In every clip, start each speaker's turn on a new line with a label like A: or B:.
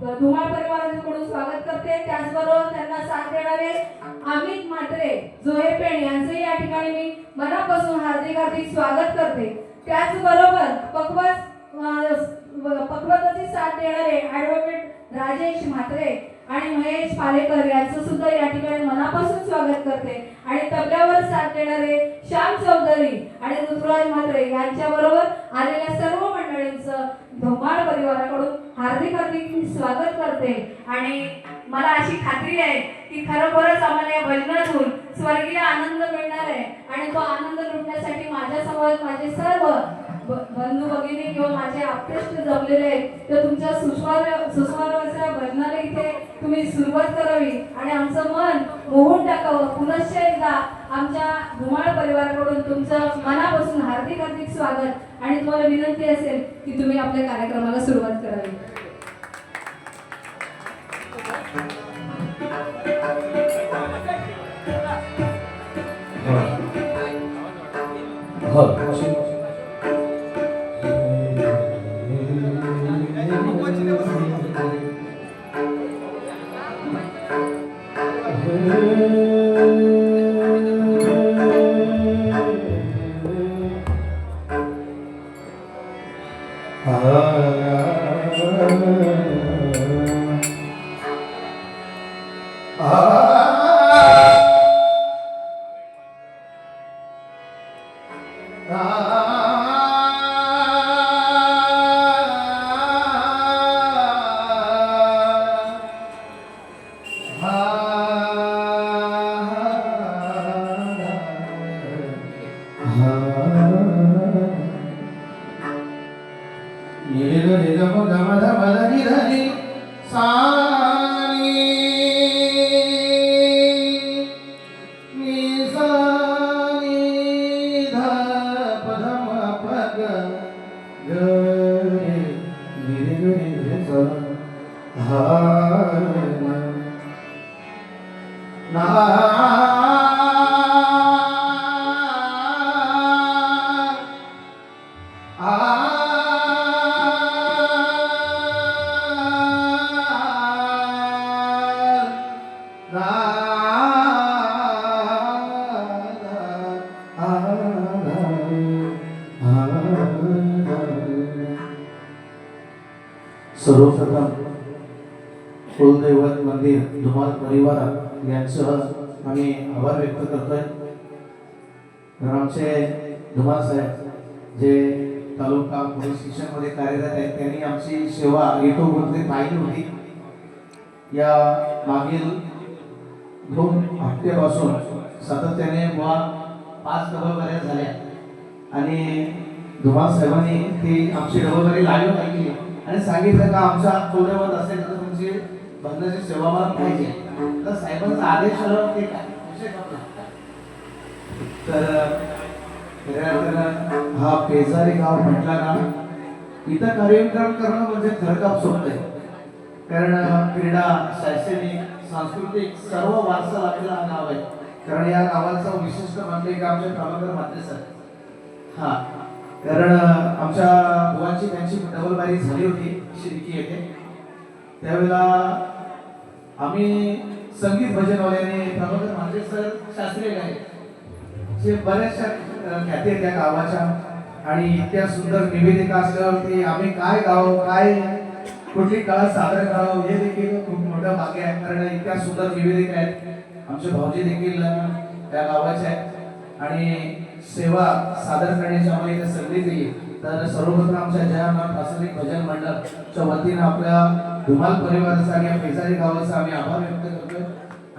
A: धुमाळ परिवाराकडून स्वागत करते। त्याचबरोबर त्यांना साथ देणारे अमित म्हात्रे, जोहे पेण यांचंही या ठिकाणी मी मनापासून हार्दिक हार्दिक स्वागत करते। त्याचबरोबर पक्वताची साथ देणारे ॲडव्होकेट राजेश म्हात्रे आणि महेश पालेकर यांचं सुद्धा या ठिकाणी मनापासून स्वागत करते। आणि तबल्यावर साथ देणारे श्याम चौधरी आणि ऋतुराज म्हात्रे यांच्याबरोबर आलेल्या सर्व मंडळींचं धुमाळ परिवाराकडून हार्दिक हार्दिक मी स्वागत करते। आणि मला अशी खात्री आहे की खरोखरच आम्हाला या भजनातून स्वर्गीय आनंद मिळणार आहे आणि तो आनंद लुटण्यासाठी माझ्यासमोर माझे सर्व बंधू भगिनी किंवा माझे आप्तेष्ट जमलेले आहेत, तर तुमच्या सुस्वार भजनाला इथे तुम्ही सुरुवात करावी आणि आमचं मन मोहून टाकावं। पुनश्च एकदा आमच्या धुमाळ परिवाराकडून तुमचं मनापासून हार्दिक हार्दिक स्वागत आणि तुम्हाला विनंती असेल की तुम्ही आपल्या कार्यक्रमाला सुरुवात करावी।
B: सर्वप्रथम कुलदैवत मंदिर धुमाळ परिवार यांसह आम्ही आभार व्यक्त करतोय। आमचे धुमाळ साहेब जे तालुका पोलीस स्टेशनमध्ये कार्यरत आहेत, त्यांनी आमची सेवा युट्यूबवरती पाहिली होती। या मागील 2 हप्त्यापासून सातत्याने 5 डबलबाऱ्या झाल्या आणि धुमाळ साहेबांनी ती आमची डबलबारी लाईव्ह ऐकली आणि सांगितलं का आमचा कुलदैवत असेल तर तुमची भजनाची सेवा मला पाहिजे। तर साहेबांचा आदेश आला ते तर हा पेजारी गाव म्हटला ना, इथं कार्यक्रम करणं म्हणजे थरकाप सोडतंय। कारण क्रीडा, शैक्षणिक, सांस्कृतिक सर्व वारसा लाभलेला हा गाव आहे। कारण या गावाचा विशिष्ट म्हणजे की आमच्या प्रभाकर म्हात्रे सर कारण आमच्या बुवांची त्यांची डबलबारी झाली होती शिर्की येथे। त्यावेळेला आम्ही संगीत भजनवाल्याने प्रभाकर म्हात्रे सर शास्त्रीय गायक जे बऱ्याचशा ख्याती आहेत त्या गावाच्या आणि इतक्या सुंदर निवेदिका असल्यावरती आम्ही काय गाव काय कुठली कला सादर करावं हे देखील खूप मोठं भाग्य आहे। कारण इतक्या सुंदर निवेदिका आहेत। आमचे भाऊजी देखील त्या गावाचे आहेत आणि सेवा सादर करण्याची आम्हाला इथे संधी दिली। तर सर्वप्रथम आमच्या जयनाथ प्रासंगिक भजन मंडळाच्या वतीने आपल्या धुमाळ परिवाराचा आणि पेजारी गावाचा आम्ही आभार व्यक्त करतोय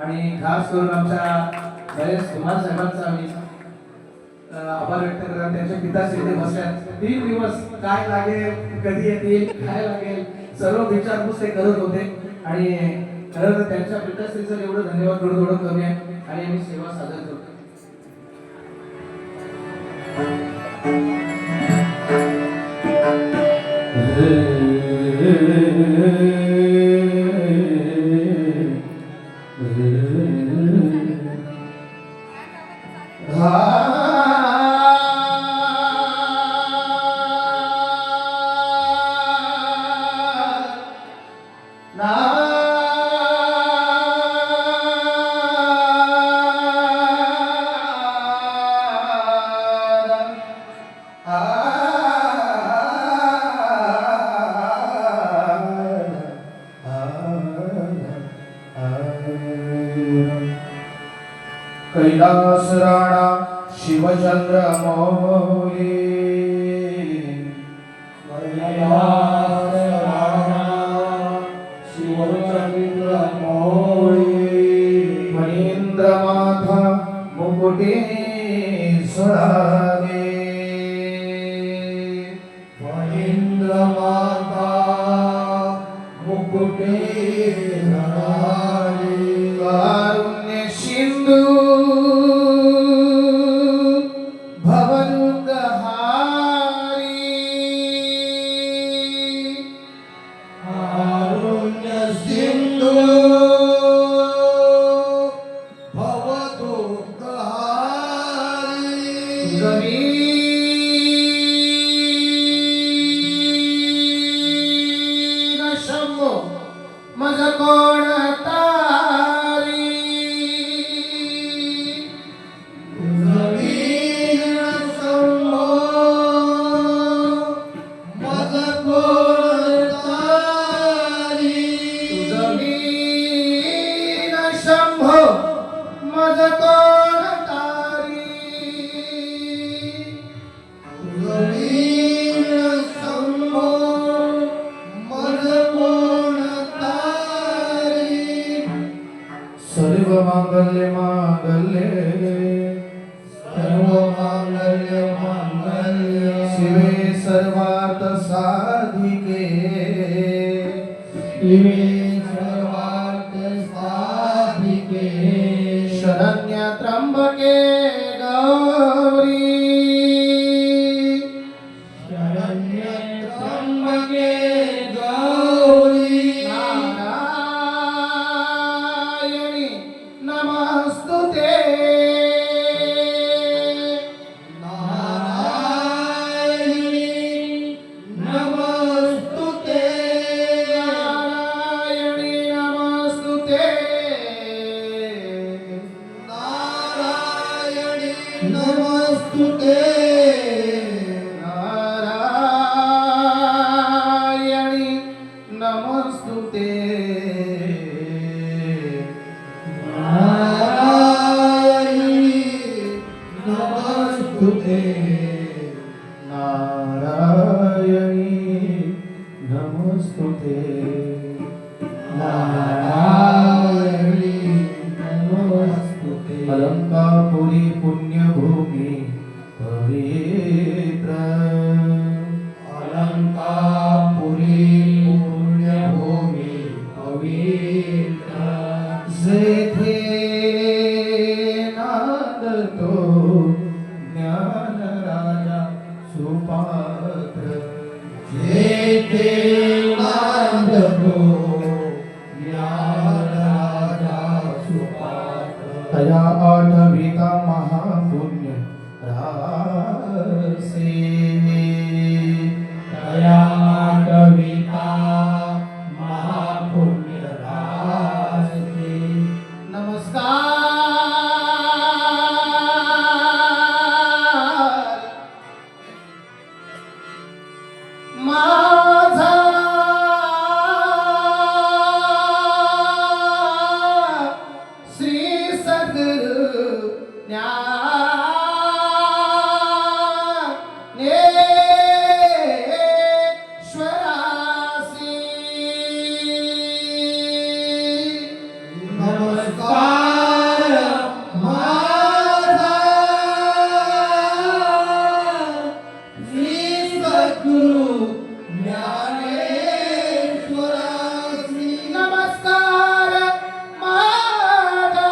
B: आणि खास करून आमच्या बरेच धुमाळ साहेबांचा आम्ही आभार व्यक्त करतो। त्यांच्या पिताश्री इथे बसल्यात 3 दिवस काय लागेल, कधी येतील, काय लागेल सर्व विचारपूस ते करत होते आणि खरं तर त्यांच्या पिताश्रीचं एवढं धन्यवाद थोडं कमी आहे आणि आम्ही सेवा सादर करतो। कैलास राणा शिवचंद्र मौली कैलास राणा शिवचंद्र मौली महेंद्र माथा मुकुटे सळागे महेंद्र माथा मुकुटे सळागे कारुण्य सिंधू माझा कोण तारी जमीन शंभो माझा कोण तारी जमीन शंभो माझा कोण तारी जमीन शंभो सर्व मांगल्य मांगल्य सर्व मांगल्य मांगल्य शिवे सर्वार्थ साधिके शिवे सर्वार्थ साधिके शरण्य त्र्यंबके गौरी शरण्य त्र्यंबके गौरी नमस्तुते नारायणी नमस्तुते नारायणी नमस्तुते नारायणी नमस्तुते नारायणी नमस्तुते नारायणी नमस्तुते नारायणी नमस्तुते अलंकापुरी पुण्यभूमी पवित्र अलंकापुरी पुण्यभूमी पवित्र जेथे नांदतो ज्ञान राजा सुपात्र जेथे नांदतो ज्ञान राजा सुपात्र तया आठविता महापुण्य रासे तया आठविता महापुण्य रासे नमस्कार माझा श्री सद्गुरु ज्ञानेश्वरासी नमस्कार माझा श्री सद्गुरु ज्ञानेश्वरासी नमस्कार माझा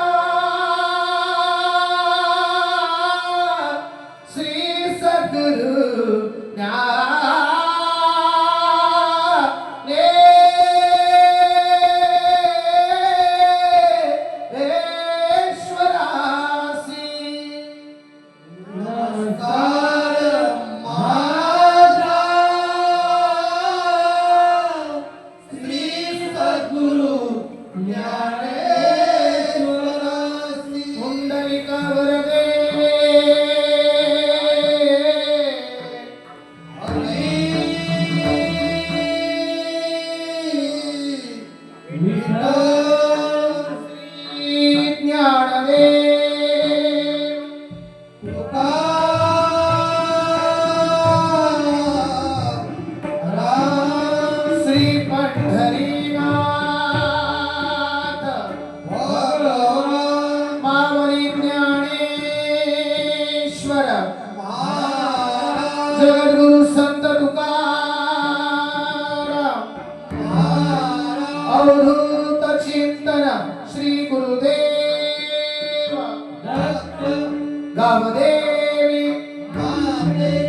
B: गावदेवी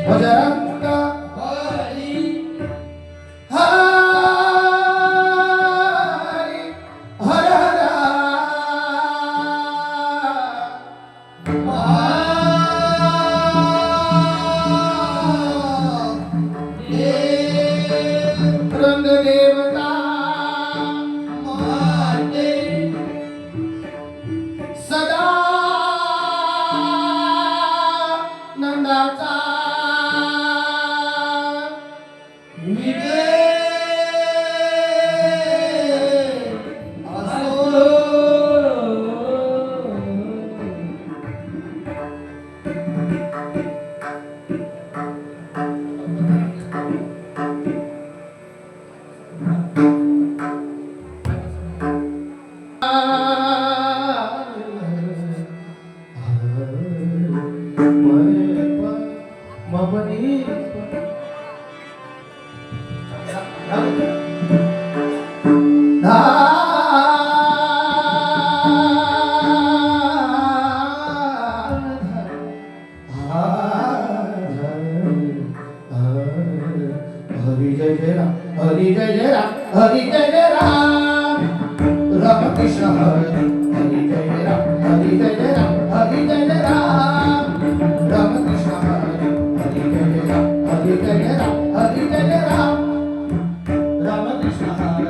B: बजरंग हरी हर रंग देवता सदा नंदाचा विजय असो. हरि जय जय राम हरि जय जय राम हरि जय जय राम राम कृष्ण हरि हरि जय जय राम हरि जय जय राम हरि जय जय राम राम कृष्ण हरि हरि जय जय राम हरि जय जय राम हरि जय जय राम राम कृष्ण हरि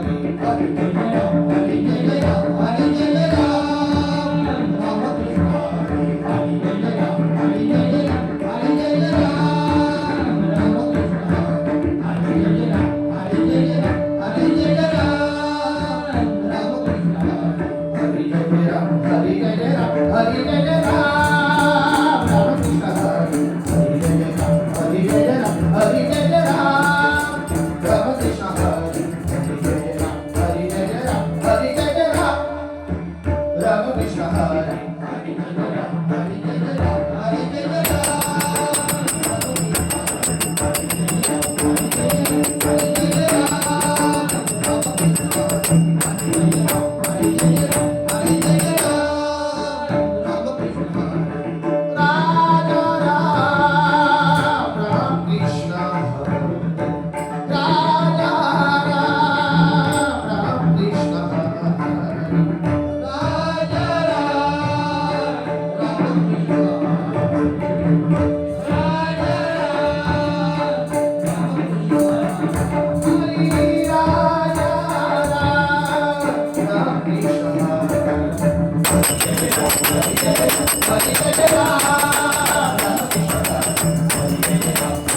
B: हरि जय जय राम हरि जय जय राम हरि जय जय राम राम कृष्ण हरि हरि जय जय राम हरि जय जय राम हरि जय जय राम राम कृष्ण हरि जय जय राम हरि जय जय राम हरि जय जय राम राम कृष्ण हरि जय जय राम हरि जय जय राम हरि जय जय राम राम कृष्ण हरि हरि जय जय राम हरि जय जय राम हरि जय जय राम राम कृष्ण हरि हरि जय जय राम हरि जय जय राम हरि जय जय राम राम कृष्ण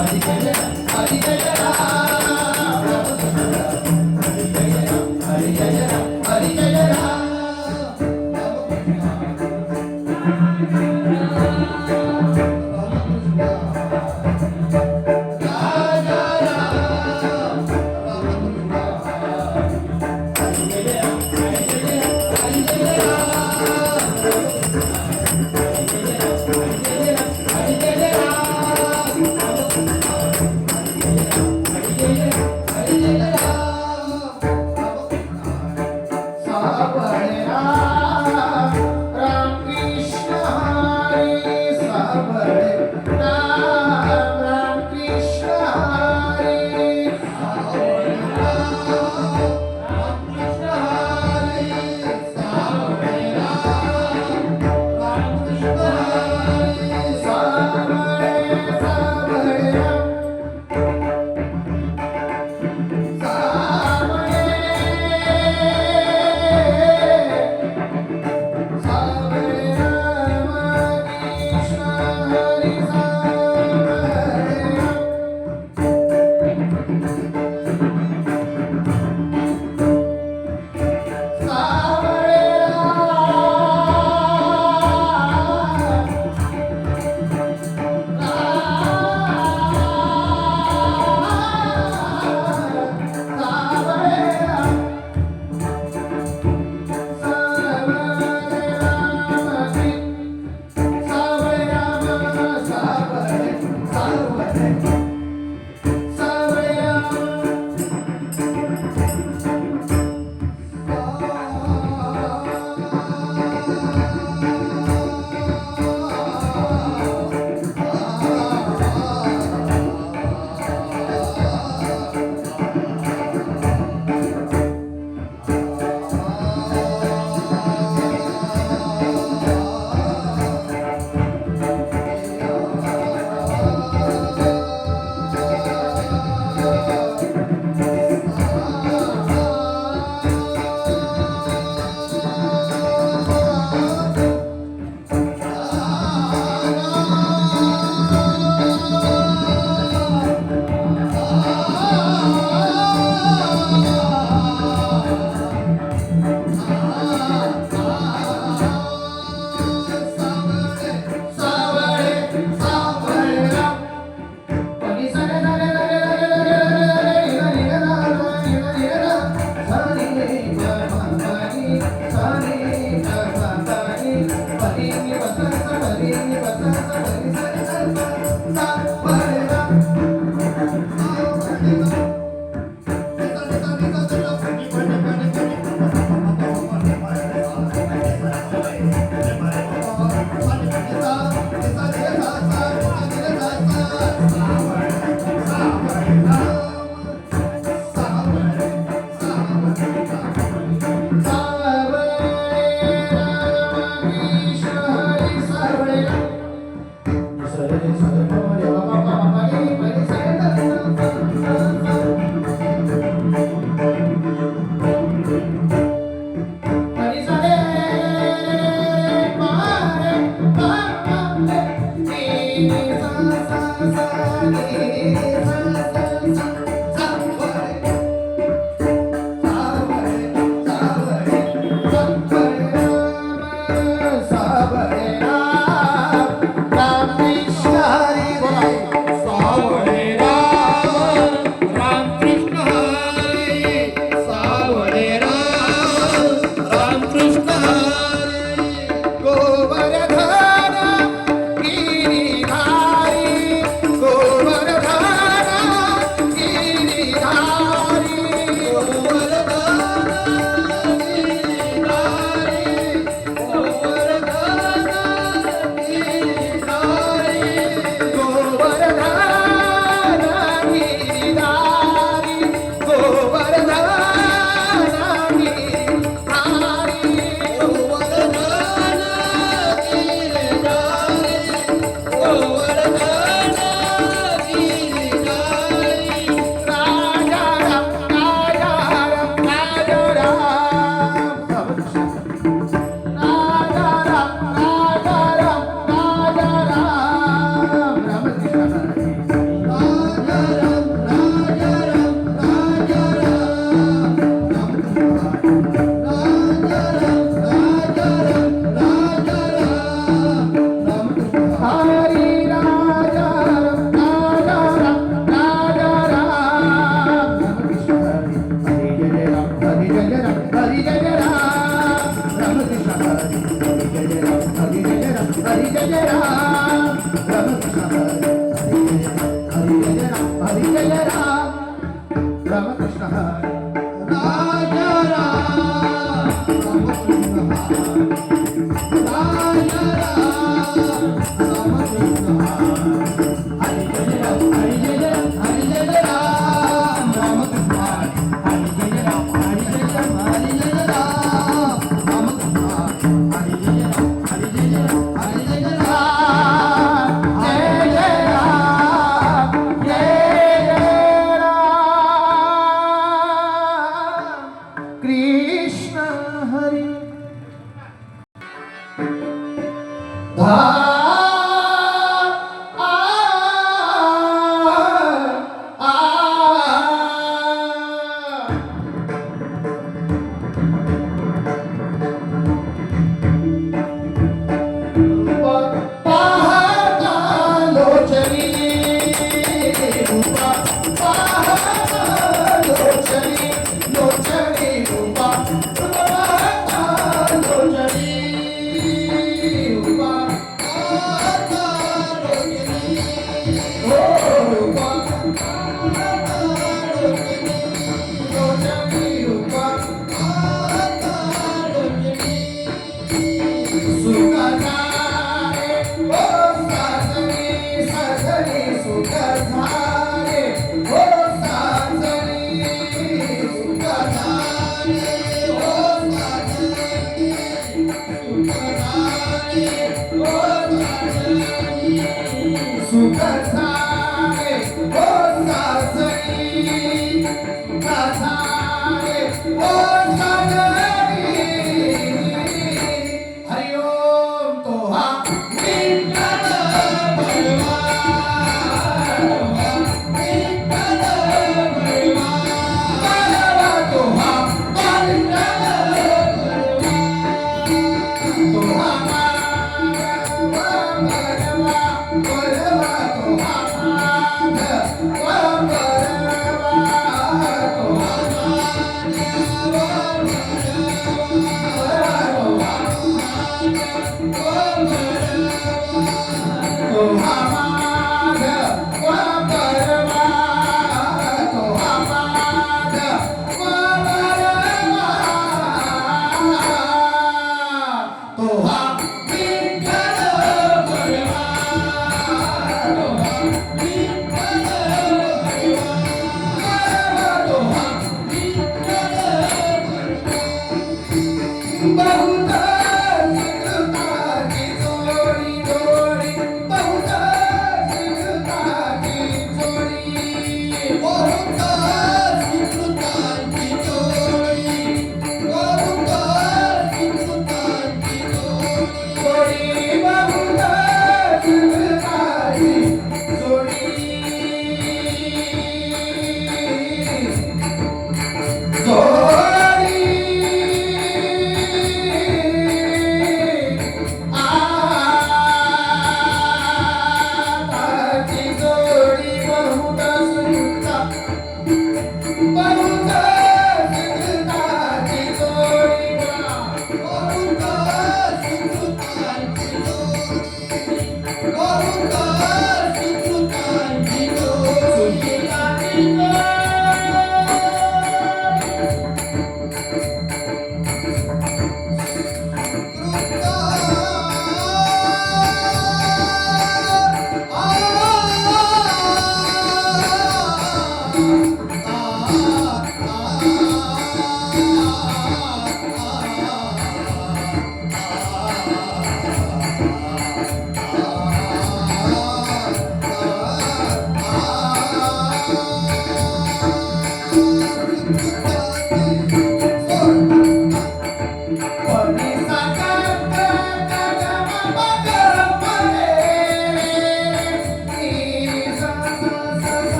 B: हरि हरि जय जय राम हरि जय जय राम हरि जय जय राम हरि
C: Bye.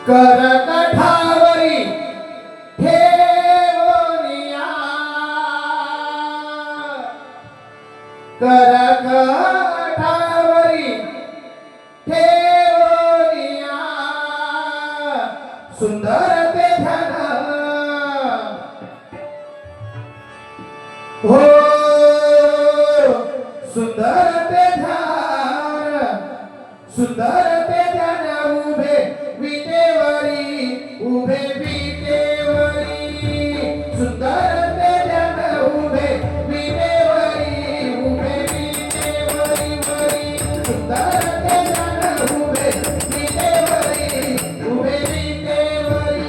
C: करकठावरी ठेवोनिया करकठावरी ठेवोनिया सुंदर ते धन हो सुंदर ते धन सुंदर ते धन उभे विटेवरी उभे विटेवरी सुंदर ते जन उभे विटेवरी उभे विटेवरी वरी सुंदर ते जन उभे विटेवरी उभे विटेवरी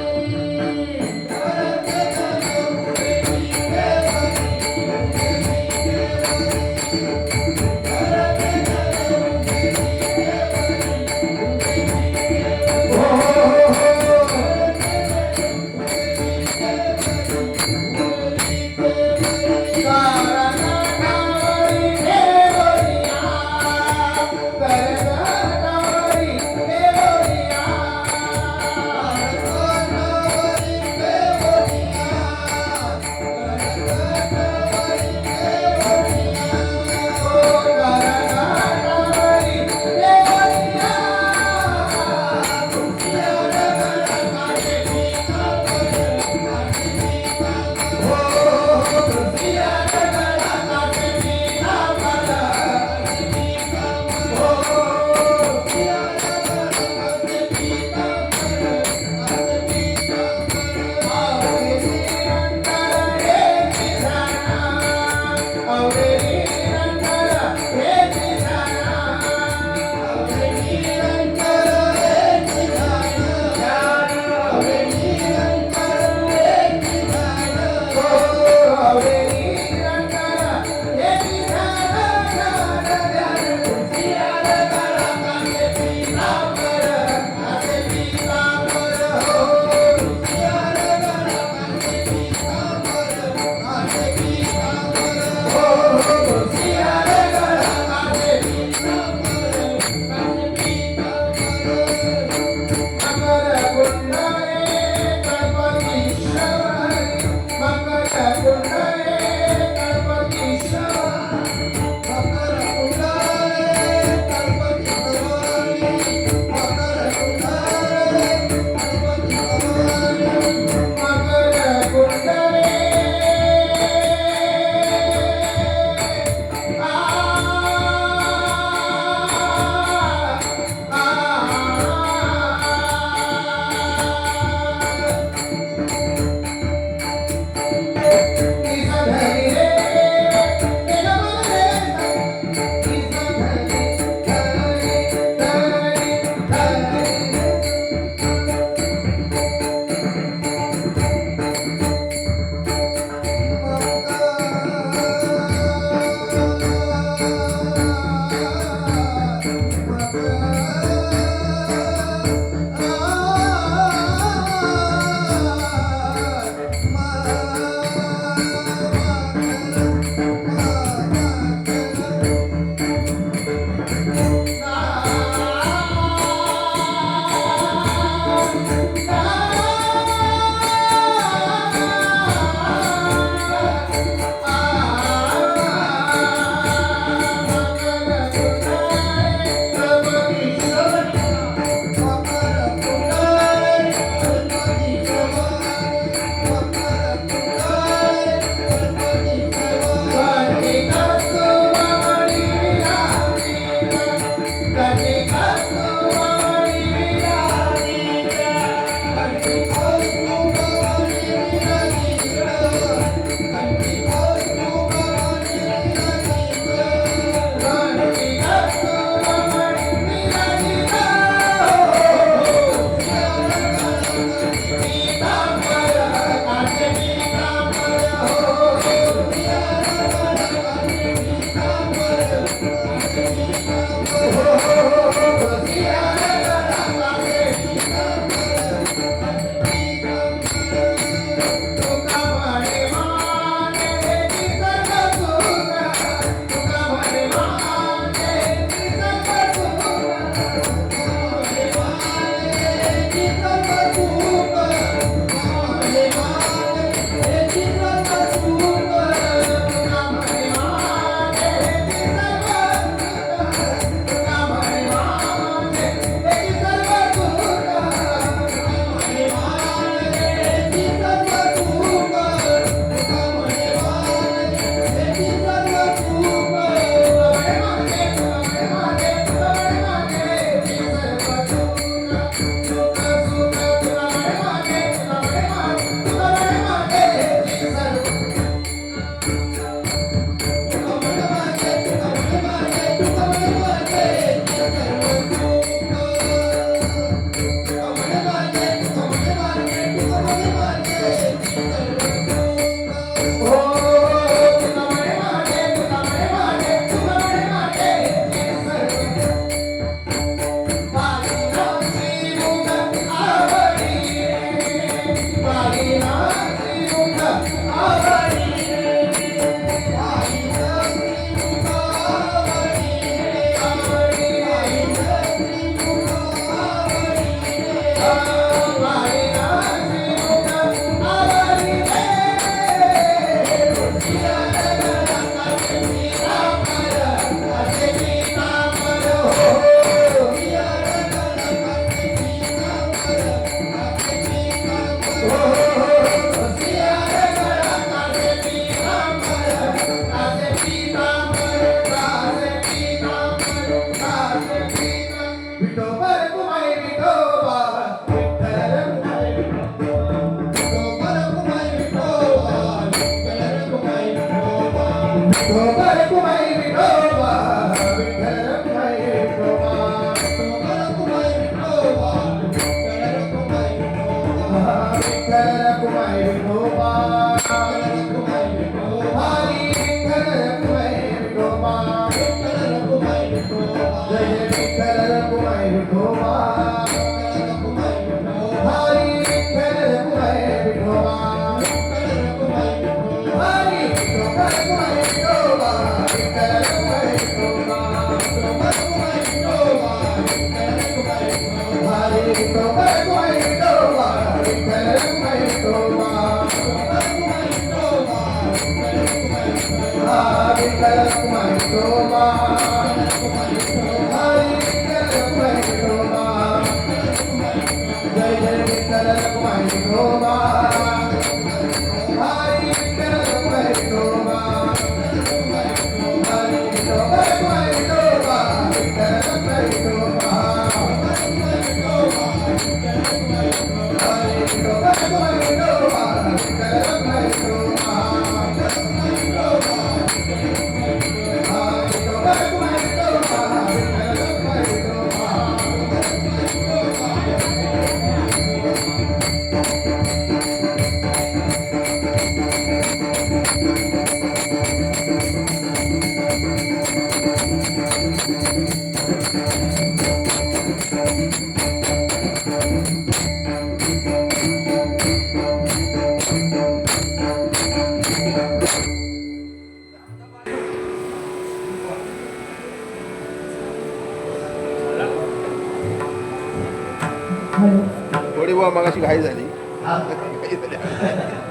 D: थोडी बुवा मगाशी घाई झाली.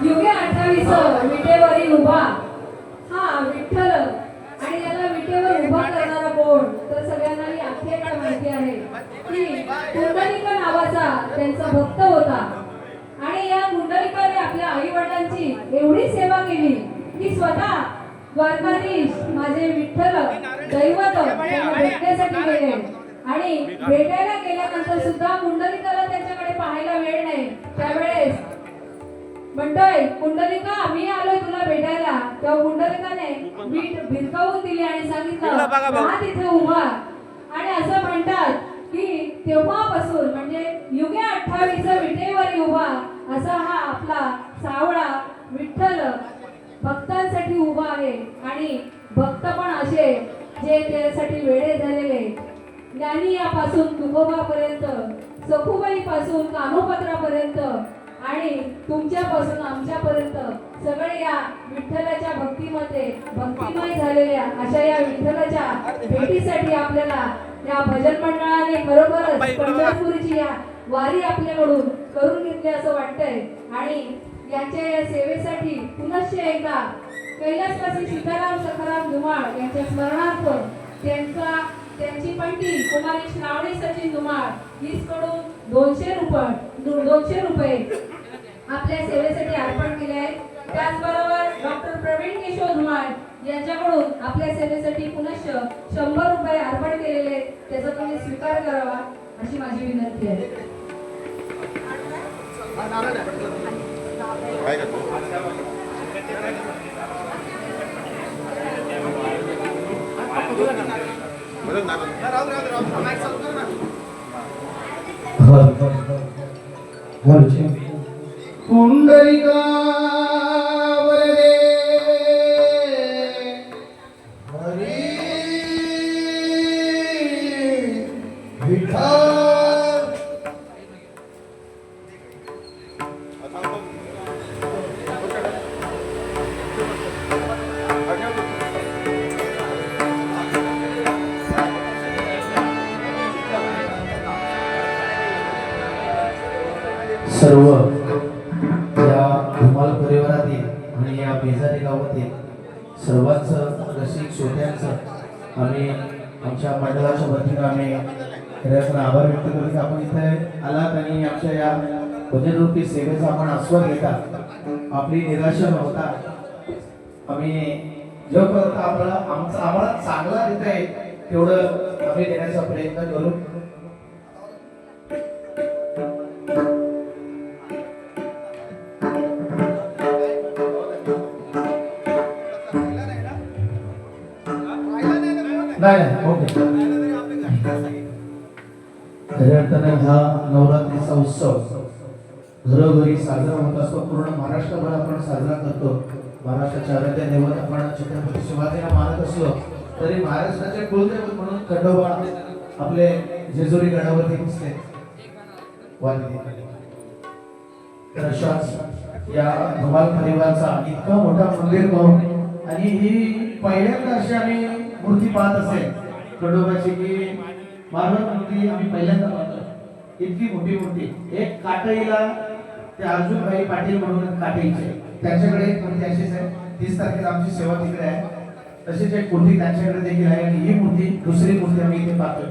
A: युगे 28 विटेवरी उभा हा विठ्ठल आणि याला विटेवर उभा करणारा कोण तर सगळ्यांना ही आख्यायिका माहिती आहे की कुंडलिक नावाचा त्यांचा भक्त होता आणि या कुंडलिकाने आपल्या आई वडिलांची एवढी सेवा केली की स्वतः द्वारकाधीश माझे विठ्ठल दैवत त्यांना भेटण्यासाठी गेले आणि भेटायला गेल्यानंतर सुद्धा कुंडलिकाला त्यांच्याकडे पाहायला वेळ नाही. त्यावेळेस म्हणतोय कुंडलिका मी आलोय तुला भेटायला. तेव्हा कुंडलिकाने वीट भिरकावून दिली आणि सांगितलं हा तिथे उभा. आणि असं म्हणतात की तेव्हापासून म्हणजे युगे 28 विटेवरी उभा असा हा आपला सावळा विठ्ठल भक्तांसाठी उभा आहे. आणि भक्त पण असे जे त्यासाठी वेळे झालेले ज्ञानी यापासून तुकोबापर्यंत सखुबाई पासून कानोपत्रापर्यंत आणि तुमच्यापासून आमच्यापर्यंत सगळे या विठ्ठलाच्या भक्तीमध्ये भक्तिमय झालेल्या अशा या विठ्ठलाच्या भेटीसाठी आपल्याला या भजन मंडळाने खरोखरच पंढरपूरची या वारी आपल्याकडून करून घेतली असं वाटतंय. आणि यांच्या या सेवेसाठी पुनश्च एकदा कैलासवासी सीताराम सखाराम धुमाळ यांच्या स्मरणार्थ त्यांची पंटी कुमारी श्रावणी सचिन धुमाळ हीचकडून 200 रुपये आपल्या सेवेसाठी अर्पण केले आहेत. त्याचबरोबर डॉक्टर प्रवीण केशव धुमाळ यांच्याकडून आपल्या सेवेसाठी पुनश्च 100 रुपये अर्पण केलेले त्याचा तुम्ही स्वीकार करावा अशी माझी विनंती आहे.
D: काय करतो?
C: पुंडलिका वरदे हरी विठ्ठल.
B: सर्व या धुमाल परिवारातील आणि या बेजारी गावातील सर्वांचं रसिक श्रोत्यांचं आम्ही आमच्या मंडळाच्या वतीनं आम्ही खऱ्याच आभार व्यक्त करतो की आपण इथे आलात आणि आमच्या या भजनरूपी सेवेचा आपण आस्वाद घेता. आपली निराशा नव्हता. आम्ही जोपर्यंत आम्हाला चांगला देता येईल तेवढं आम्ही देण्याचा प्रयत्न करू. नाही ओके. खऱ्या अर्थाने हा नवरात्रीचा उत्सव घरोघरी साजरा होत असतो. पूर्ण महाराष्ट्रभर आपण साजरा करतो. महाराष्ट्राच्या आराध्य दैवत आपण छत्रपती शिवाजीला मानत असलो तरी महाराष्ट्राचे कुलदैवत म्हणून खंडोबा आपले जेजुरी गडावरती दिसते. तर अशाच या धुमाल परिवाराचा इतका मोठा मंदिर पाहून आणि ही पहिल्यांदा अशी आम्ही मूर्ती पाहत असेल खंडोबाची की मानव मूर्ती आम्ही पहिल्यांदा पाहतो. इतकी मोठी मूर्ती. एक काटईला ते अर्जुनभाई पाटील म्हणून काटईचे त्यांच्याकडे एक मूर्ती अशीच आहे. 30 तारखेला आमची सेवा तिकडे आहे. तशीच एक मूर्ती त्यांच्याकडे देखील आहे आणि ही मूर्ती दुसरी मूर्ती आम्ही इथे पाहतोय.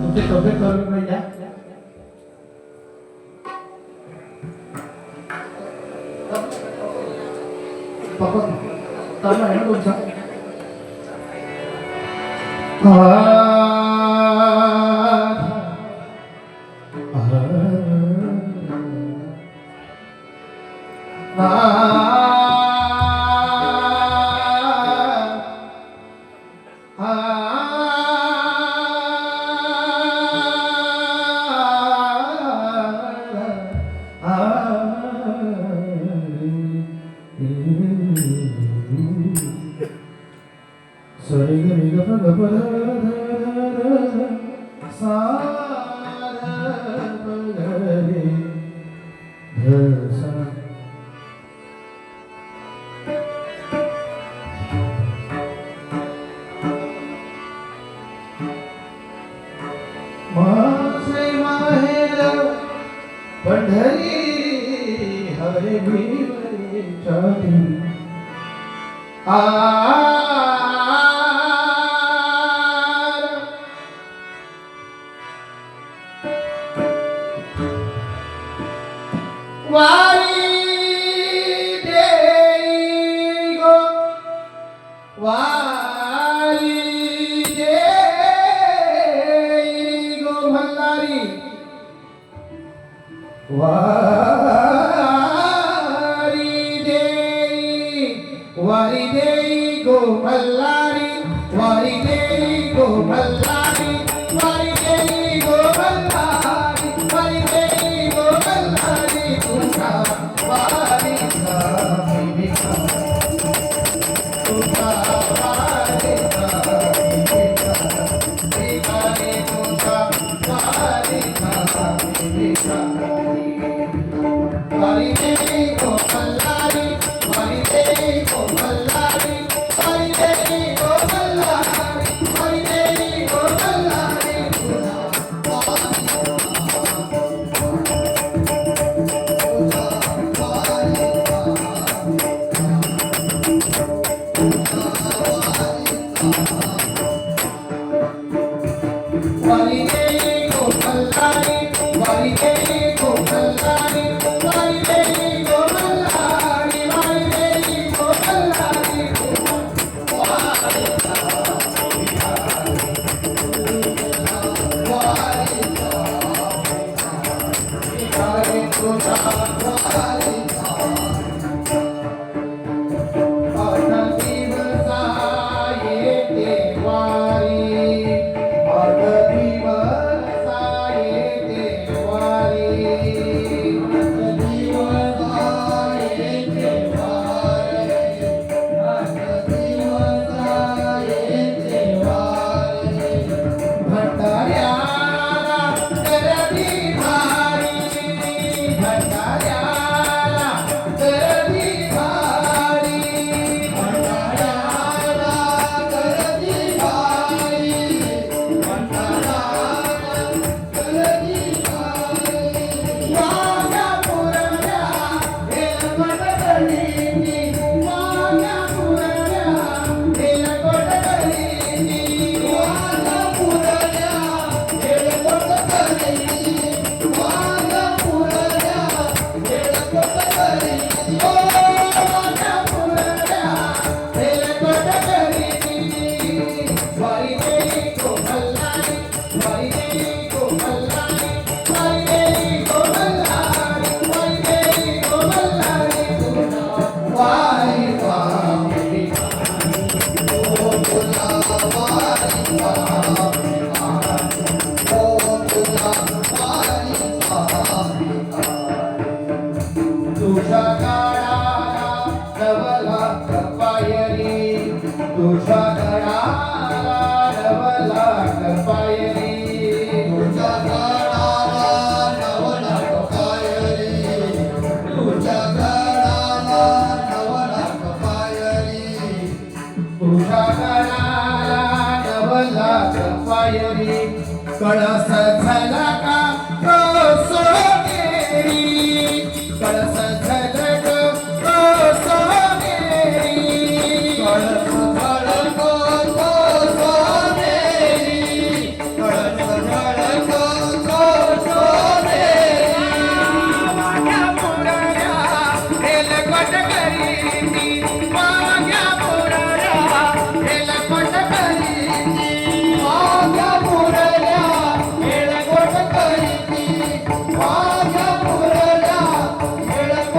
B: तुमची तब्येत करून नाही द्या. पप्पा चालू आहे ना तुमचा. पंढरी हरे भीमरे चाली वारी देई गो वारी देई गो मल्हारी वारी देई गो मल्हारी वारी देई गो मल्हारी वारी देई गो मल्हारी वारी देई गो मल्हारी तुझा वारी सामी तुझा वारी सामी तुझा वारी सामी वारी देई गो मल्हारी वारी देई गो मल्हारी वारी देई गो मल्हारी वारी देई गो मल्हारी वारी देई गो मल्हारी वारी देई गो मल्हारी वारी
C: तुझ्या काळाला नवला कपायरी तुझ्या काळाला नवला कपायरी तुझ्या काळाला नवला कपायरी तुझ्या काळाला नवला कपायरी तुझ्या काळाला नवला कपायरी कळस झाला का सोनेरी कळस झलक सोनेरी कळस झलक सोनेरी कळस झलक सोनेरी माझ्या मुरल्या हेलकट करीती माझ्या मुरल्या हेलकट करीती माझ्या मुरल्या हेलकट करीती माझ्या मुरल्या हेलकट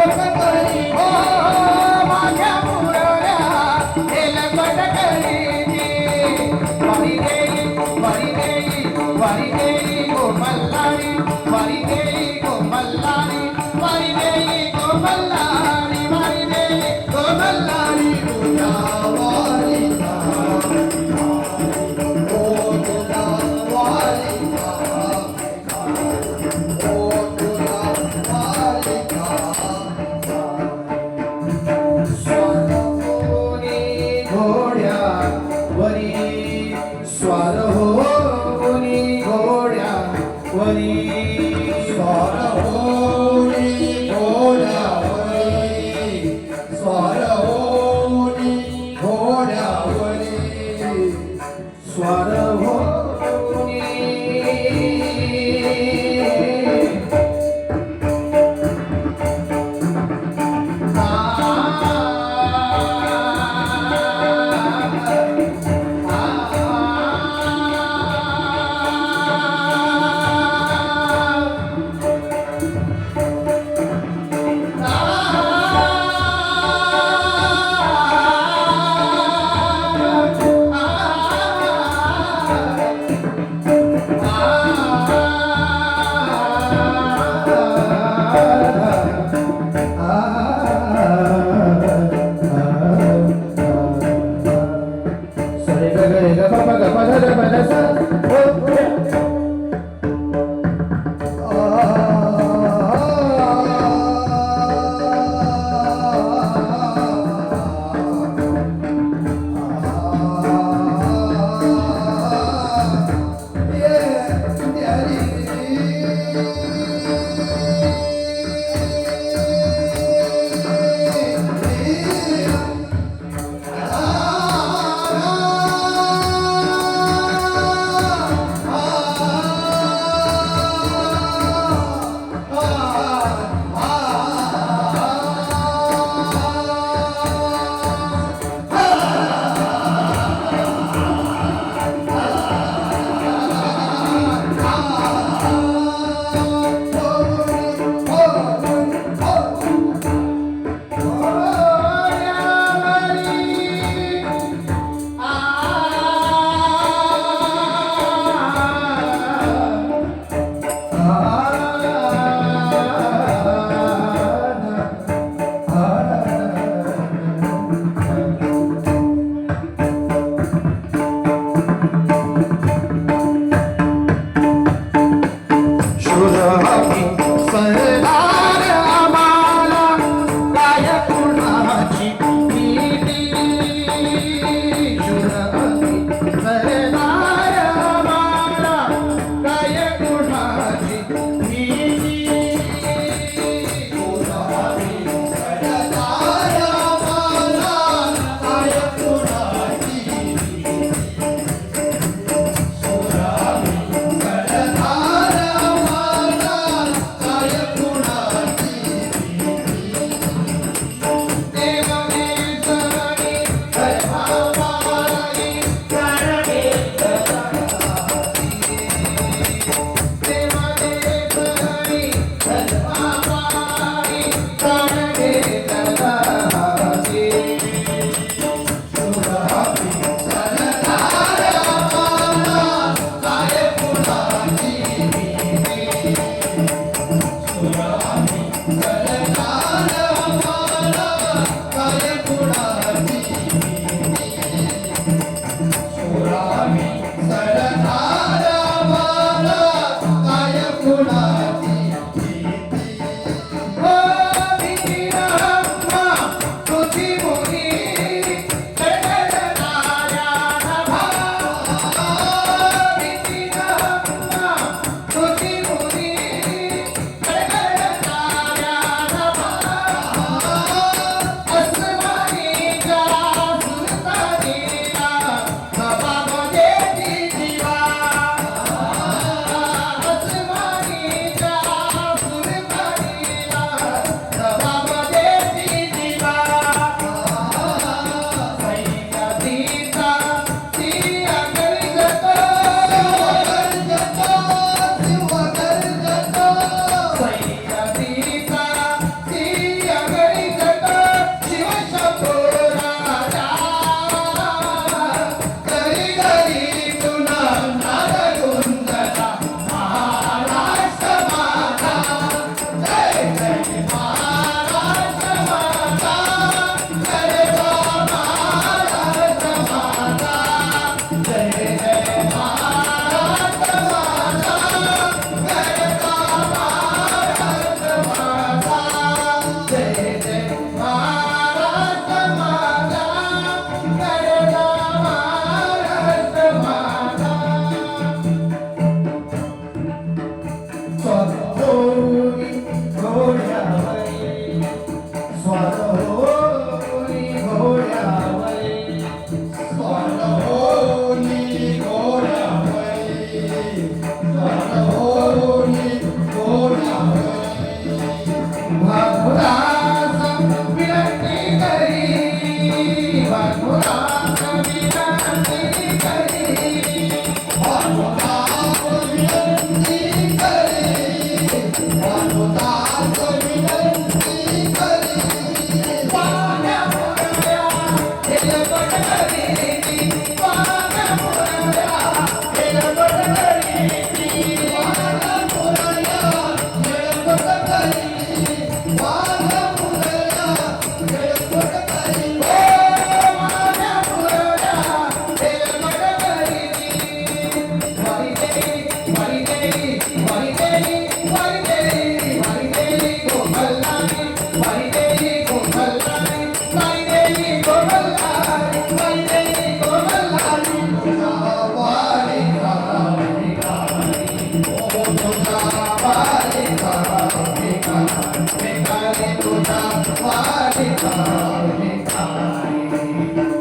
C: वारे काळे काळे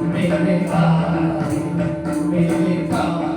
C: मेरे काळे मेरे काळे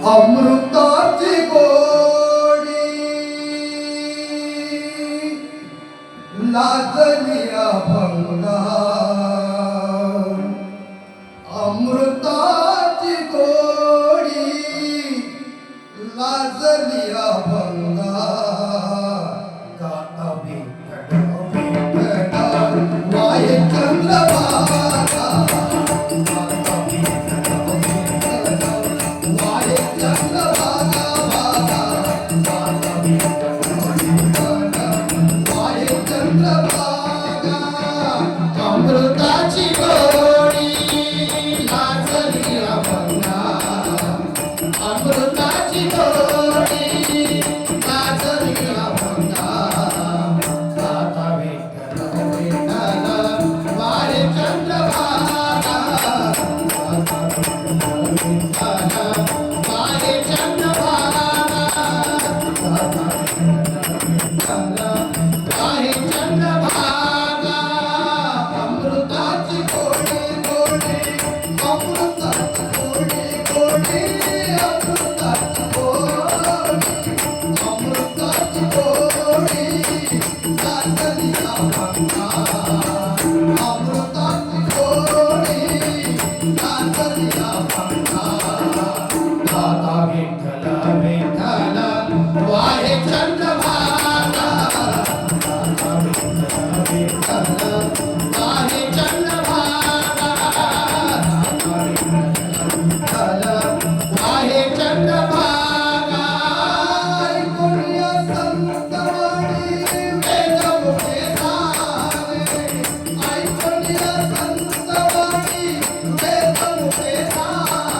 C: अमृताची गोडी लाजली अभंगा अमृताची गोडी लाजली अभंगा गाता विठ्ठल विठ्ठल वाय चंद्रभागा गाता विठ्ठल विठ्ठल वाय चंद्रभागा भागा गाता विठ्ठल विठ्ठल वाय चंद्रभागा अमृताची गोडी लाजली अभंगा अमृताची गोडी लाजली अभंगा गाता विठ्ठल विठ्ठल वाय चंद्रभागा गाता विठ्ठल विठ्ठल वाय चंद्रभागा गाता विठ्ठल विठ्ठल वाय चंद्रभागा अमृताची गोडी गोडी अमृताची गोडी गोडी अमृताची गोडी अमृताची गोडी लाजली अभंगा अमृताची गोडी लाजली अभंगा गाता विठ्ठल विठ्ठल वाय चंद्रभागा गाता विठ्ठल विठ्ठल वाय चंद्रभागा गाता विठ्ठल विठ्ठल वाय चंद्रभागा ऐकूया संतवाणी वेदमुखे सारे ऐकूया संतवाणी वेदमुखे सारे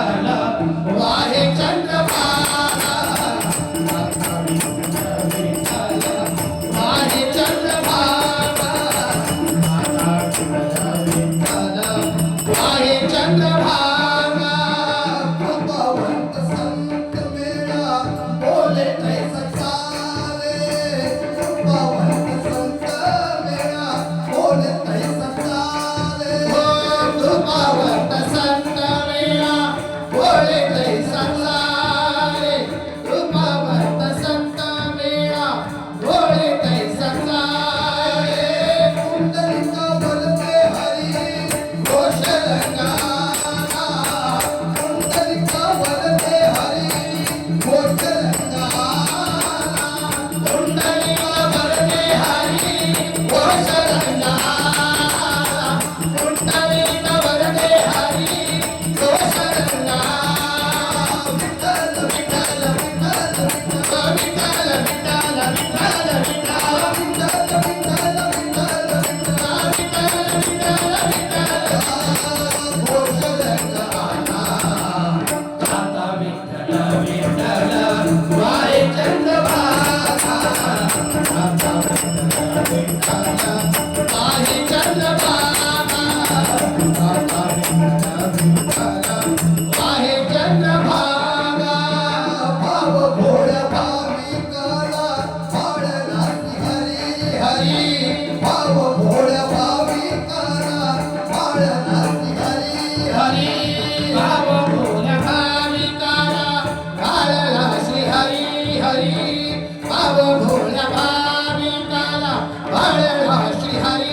C: विठ्ठल वाहे चंद्रभागा माता विठ्ठल विठ्ठल वाहे चंद्रभागा माता विठ्ठल विठ्ठल वाहे चंद्रभागा कृपावंत संत मेळा बोले तैसा सारे कृपावंत संत मेळा बोले तैसा सारे कृपावंत संत मेळा बोले तैसा सारे कृपावंत संत मेळा बोले तैसा सारे कुंडलिका बोलते हरी घोष रंगाना कुंडलिका बोलते हरी घोष रंगाना कुंडलिका बोलते हरी घोष रंगाना कुंडलिका बोलते हरी घोष रंगाना विठ्ठल विठ्ठल विठ्ठल विठ्ठल विठ्ठल विठ्ठल विठ्ठल विठ्ठल घोष रंगाना दाता विठ्ठल विठ्ठल वाहे चंद्रभागा दाता विठ्ठल विठ्ठल वाहे चंद्रभागा दाता विठ्ठल विठ्ठल वाहे चंद्रभागा भाव भोळ्या भाविकाला भाळला हरी हरी भाव भोळ्या भाविकाला भाळला हरी हरी भाव भोळ्या भाविकाला भाळला हरी हरी भाव भोळ्या भाविकाला भाळला हरी हरी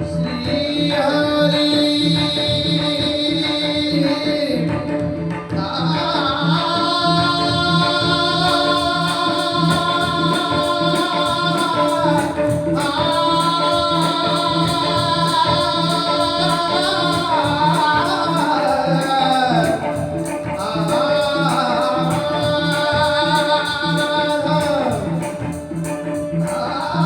C: श्री Ah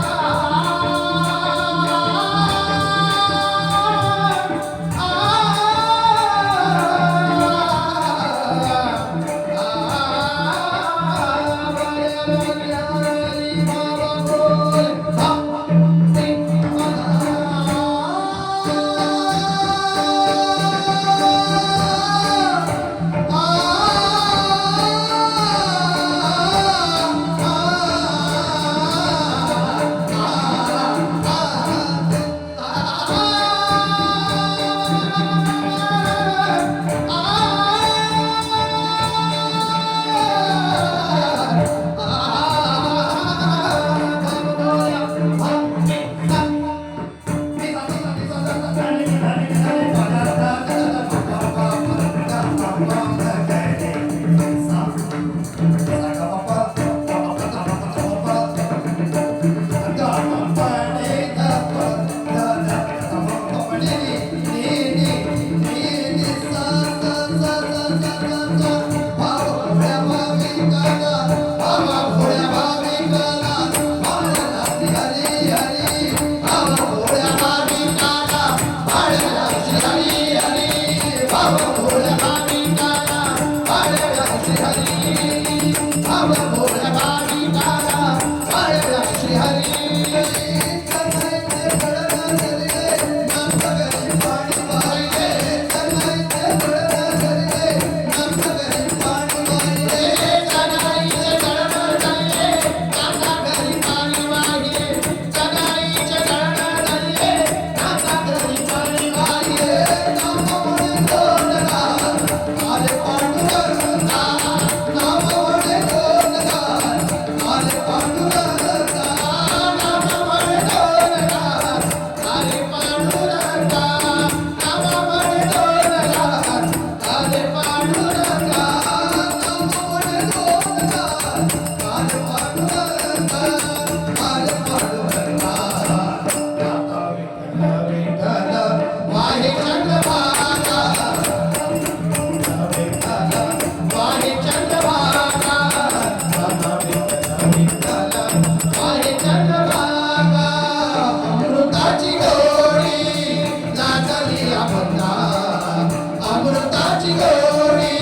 C: चंद्रभागा अमृताची गोडी लाजली अभंगा अमृताची गोडी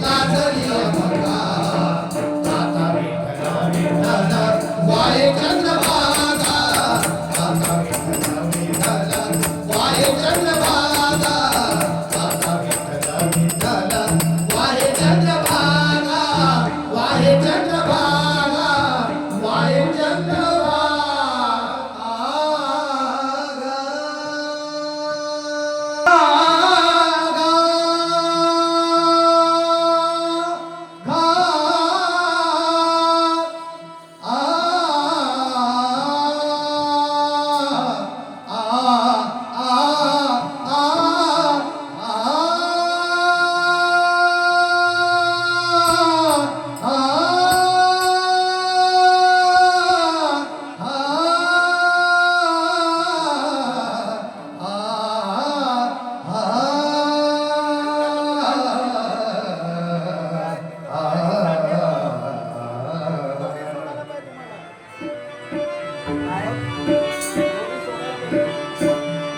C: लाजली अभंगा दाता विठ्ठल विठ्ठल वाये चंद्रभागा दाता विठ्ठल विठ्ठल वाये चंद्रभागा दाता विठ्ठल विठ्ठल वाये चंद्रभागा वाये चंद्रभागा वाये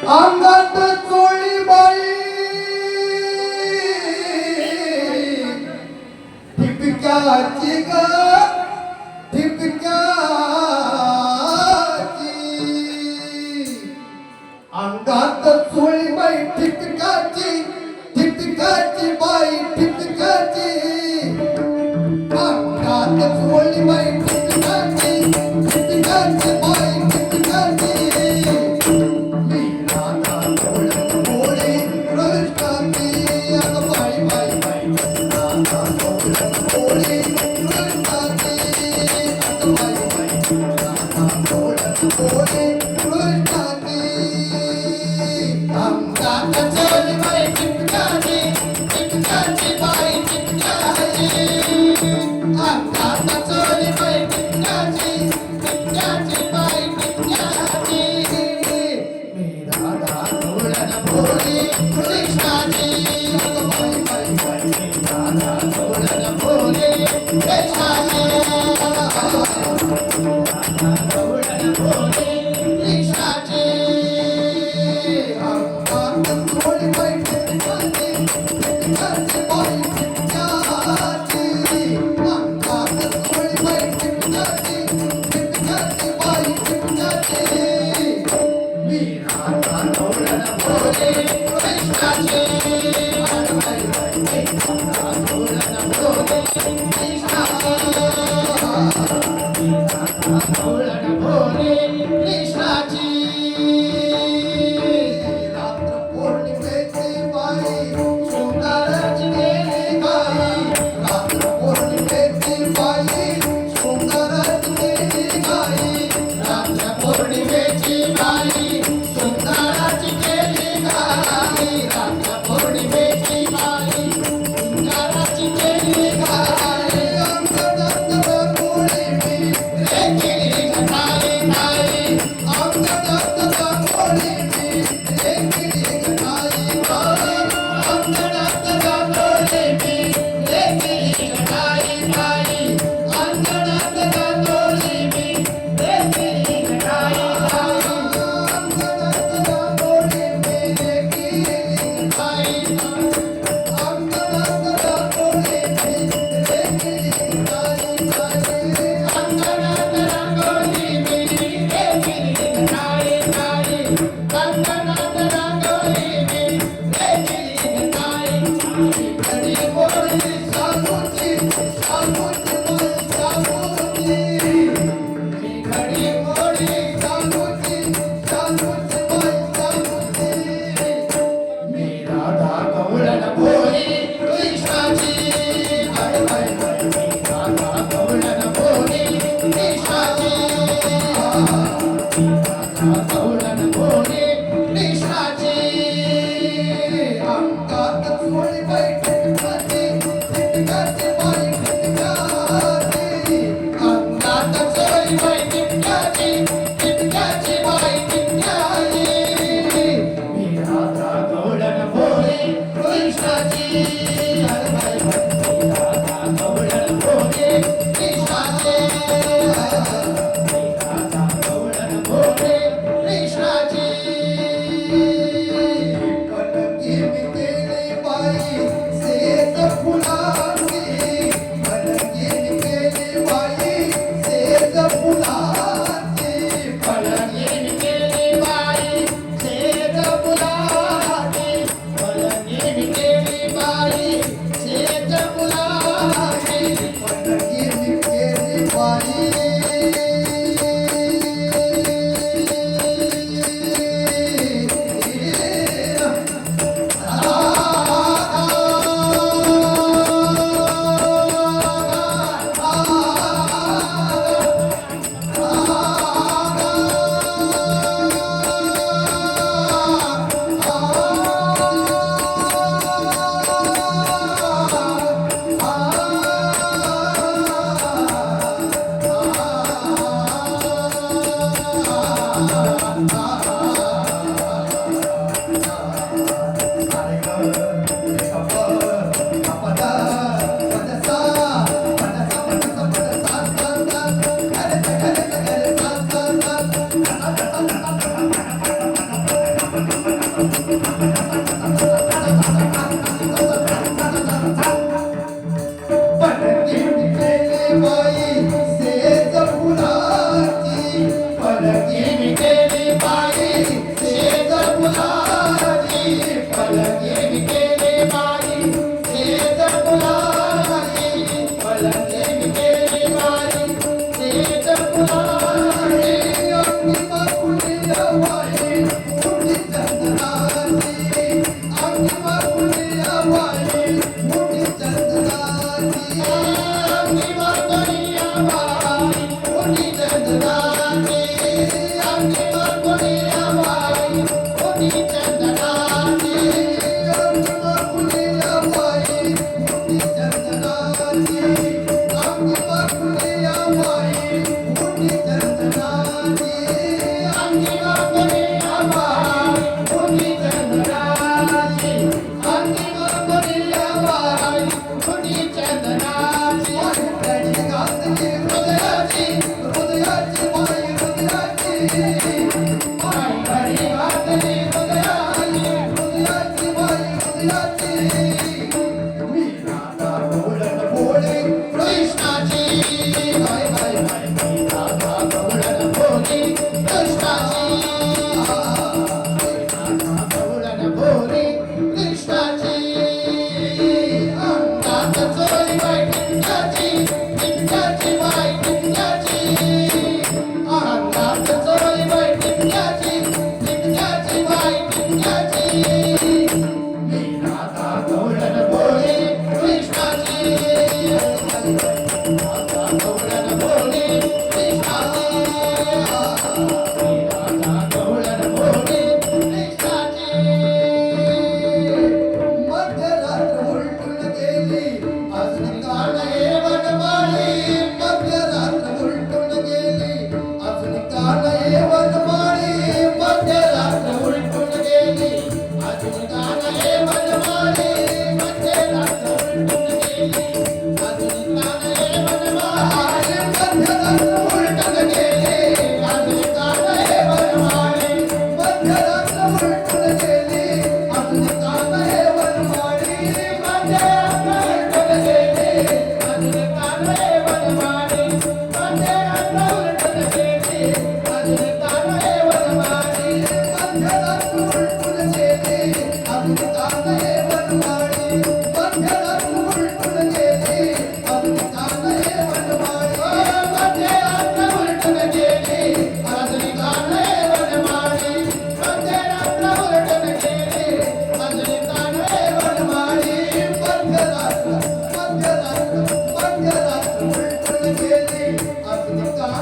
C: अंगात चोळी बाई ठिपक्याची ग ठिपक्याची अंगात चोळी बाई ठिपक्याची ठिपक्याची बाई ठिपक्याची अंगात चोळी बाई ठिपक्याची ठिपक्याची बाई ठिपक्याची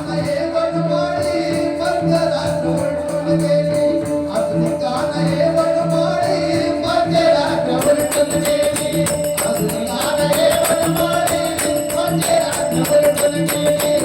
C: हे वनमाळी मध्यरात्र उलटून गेली अजून गाणं हे वनमाळी मध्यरात्र उलटून गेली अजून गाणं हे वनमाळी मध्यरात्र उलटून गेली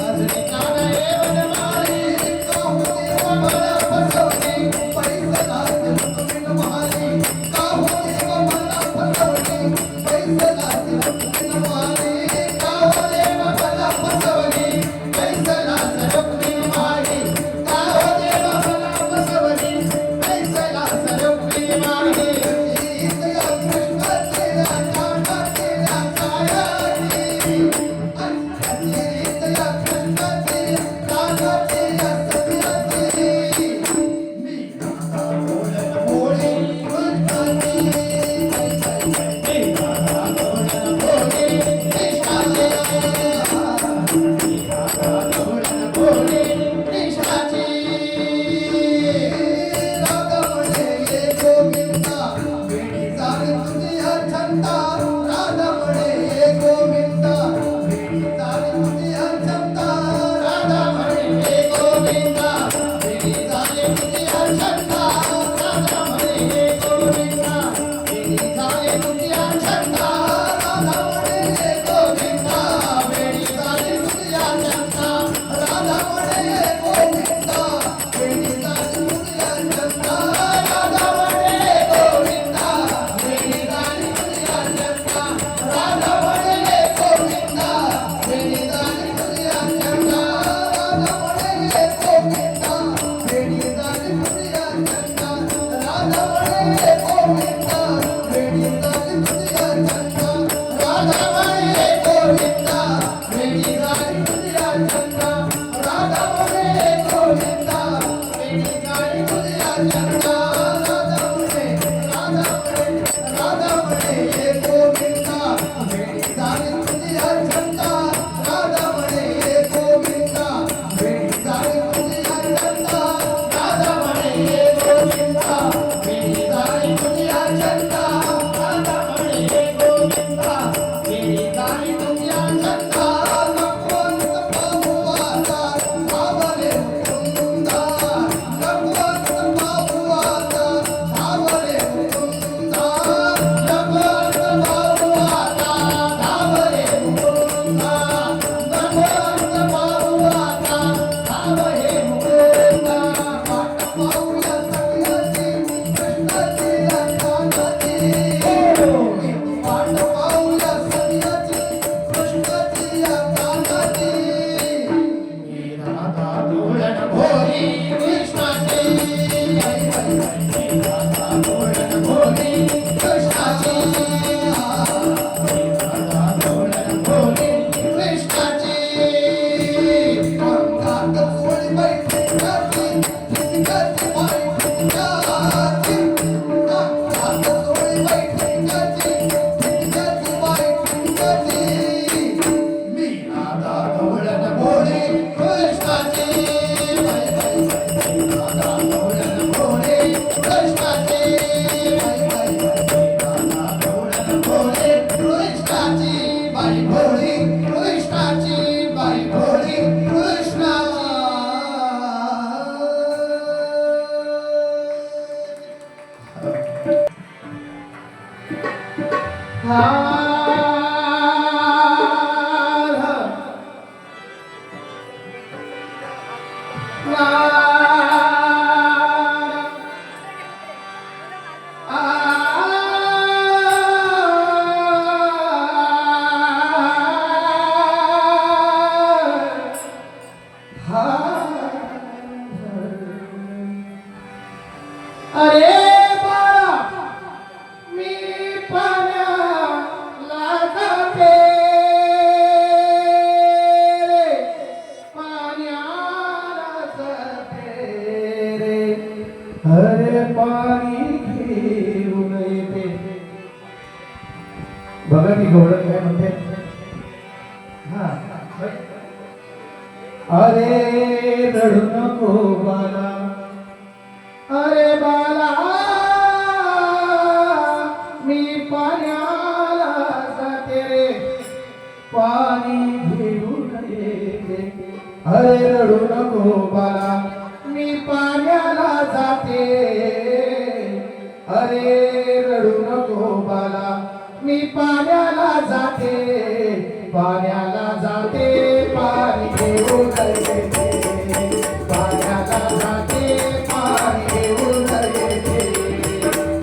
C: अजून गाणं हे वनमाळी काहून देव मला फसवली पैसा लागते तुम्ही महाली काहून देव मला फसवली पैसा लागते तुम्ही महाली काहून देव मला फसवली पैसा लागते तुम्ही महाली काहून देव मला फसवली पैसा लागते तुम्ही महाली इतया कृष्णाच्या कानाच्या कायाची इतया कृष्णाच्या कानाच्या सत्याची मी भोळी कृष्णाची अरे बाळा मी पाण्याला जाते पाण्याला जाते रे अरे पाणी घेऊन येते बघा मी गवळण काय म्हणते हा अरे रडू नको बाला अरे बाला मी पाण्याला जाते रे पाणी घेऊन येते अरे रडू नको बाला मी पाण्याला जाते अरे रडू नको बाला मी पाण्याला जाते पाण्याला जाते पाणी घेऊन येते पाण्याला जाते पाणी घेऊन येते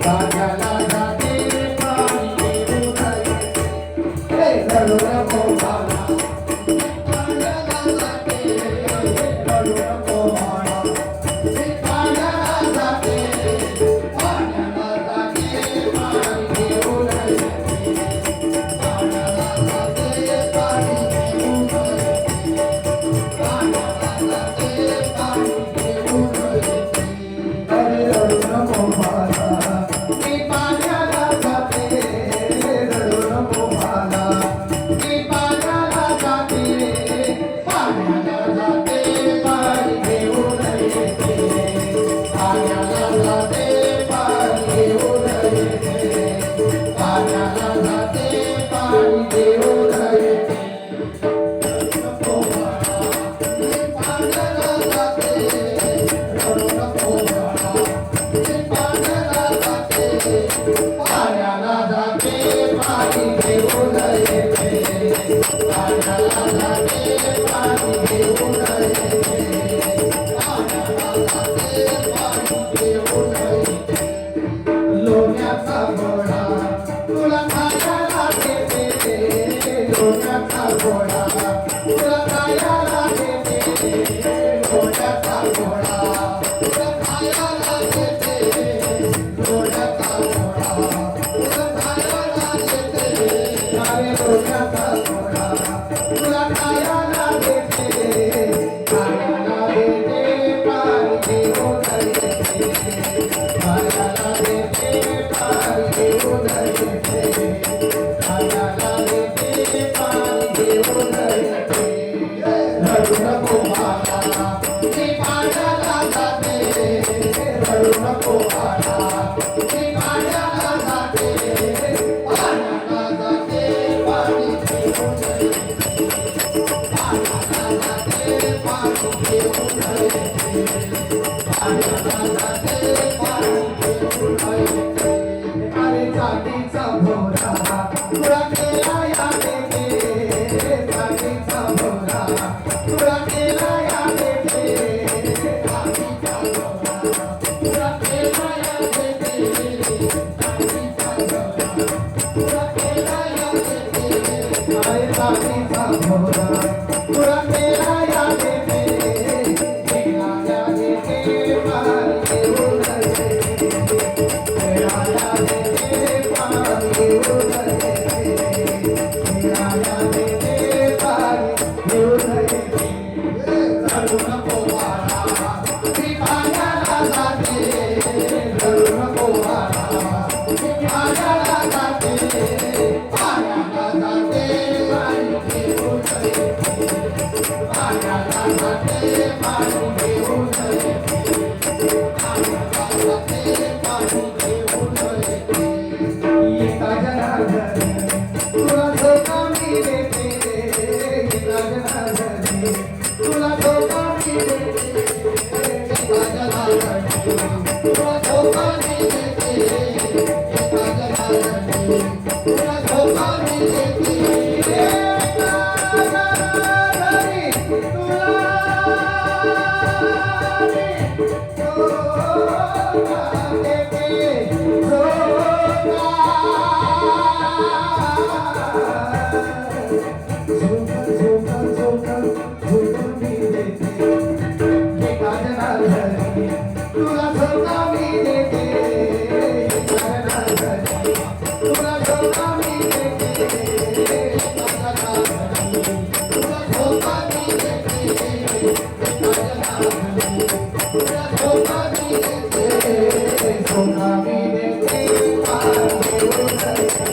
C: पाण्याला जाते पाणी घेऊन येते रडू नको बाला पाण्याला जाते रडू नको बाला मी पाण्याला जाते पाण्याला जाते पाणी घेऊन येते पाण्याला जाते पाणी घेऊन येते पाण्याला जाते पाणी घेऊन येते अरे रडू नको बाला मी पाण्याला जाते रडू नको बाला मी पाण्याला जाते पाण्याला जाते पाणी घेऊन येते पाण्याला जाते पाणी घेऊन येते पाण्याला जाते पाणी घेऊन येते नको बाळा मी पाण्याला जाते रडू नको बाळा मी पाण्याला जाते पाण्याला जाते पाणी घेऊन येते पाण्याला जाते पाणी घेऊन येते पाण्याला जाते पाणी घेऊन येते लोण्याचा गोळा तुला खायला देते लोण्याचा गोळा तुला खायला देते लोण्याचा गोळा तुला खायला देते लोण्याचा गोळा तुला खायला देते अरे लोण्याचा गोळा तुला खायला देते खायला देते पाणी घेऊन येते खायला देते पाणी घेऊन येते खायला देते पाणी घेऊन येते रडू नको बाळा मी पाण्याला जाते रडू नको बाळा मी पाण्याला जाते पाण्याला जाते पाणी घेऊन येते पाण्याला जाते पाणी घेऊन येते पाण्याला जाते पाणी घेऊन येते अरे जातीचा भोरा तुला केला या देते जातीचा भोरा तुला केला या देते जातीचा भोरा तुला केला या देते जातीचा भोरा तुला केला या देते अरे जातीचा भोरा तुला केला या देते केला या देते पाणी घेऊन येते केला या देते पाणी घेऊन येते केला या देते पाणी घेऊन येते रडू नको बाळा मी पाण्याला जाते रडू नको बाळा मी पाण्याला जाते पाण्याला जाते पाणी घेऊन येते पाण्याला जाते पाणी घेऊन येते पाण्याला जाते पाणी घेऊन येते एका जनार्दनी तुला धोका मी देते एका जनार्दनी तुला धोका मी देते एका जनार्दनी तुला धोका मी देते एका जनार्दनी तुला धोका मी देते एका जनार्दनी तुला धोका देते तुला धोका मी देते तुला धोका मी देते तुला धोका मी देते तुला धोका मी देते धोका मी देते पाणी घेऊन येते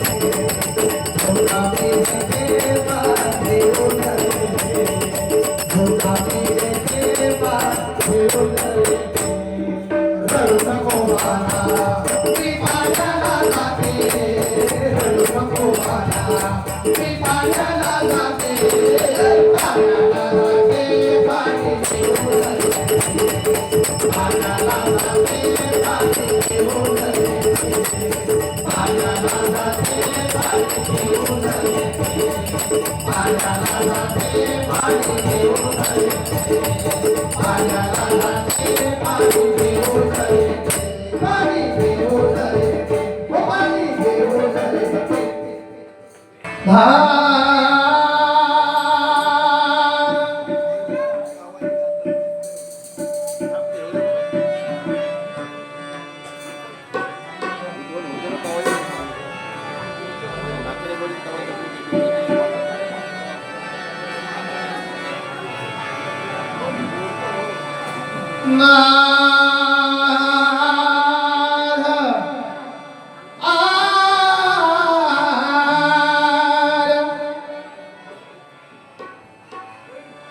C: धोका मी देते पाणी घेऊन येते धोका मी देते पाणी घेऊन येते रडू नको बाळा मी पाण्याला जाते रडू नको बाळा मी पाण्याला जाते पाण्याला जाते पाणी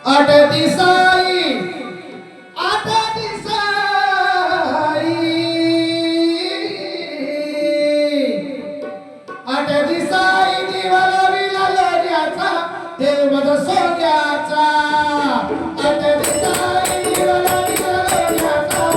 C: आठ दिसाई आठ दिसाई आठ दिसाई दिवाला विलाल्याचा देव माझा सोन्याचा आठ दिसाई दिवाला विलाल्याचा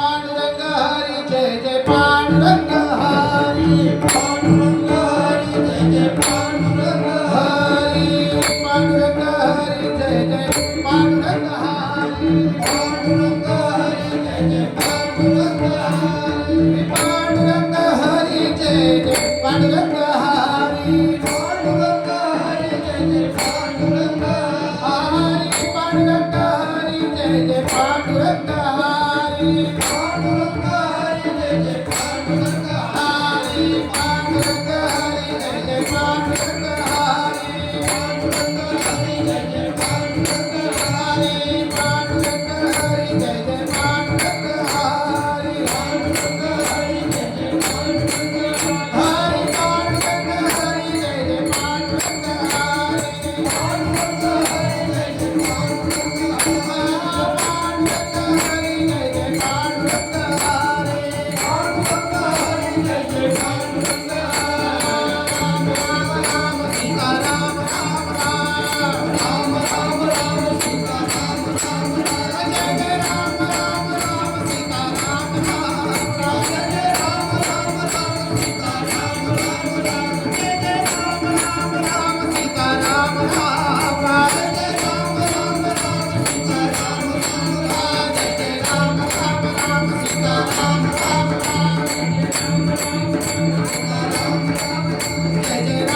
C: पांडुरंग हरी जय जय पांडुरंग हरी पांडुरंग हरी जय जय पांडुरंग हरी पांडुरंग हरी जय जय पांडुरंग हरी पांडुरंग हरी जय जय पांडुरंग हरी पांडुरंग हरी जय जय पांडुरंग हरी पांडुरंग हरी जय जय पांडुरंग हरी पांडुरंग हरी जय जय पांडुरंग हरी पांडुरंग हरी जय जय पांडुरंग हरी पांडुरंग हरी जय जय पांडुरंग हरी पांडुरंग हरी जय जय पांडुरंग हरी पांडुरंग हरी जय जय पांडुरंग हरी पांडुरंग हरी जय जय पांडुरंग हरी पांडुरंग हरी जय जय पांडुरंग हरी पांडुरंग हरी जय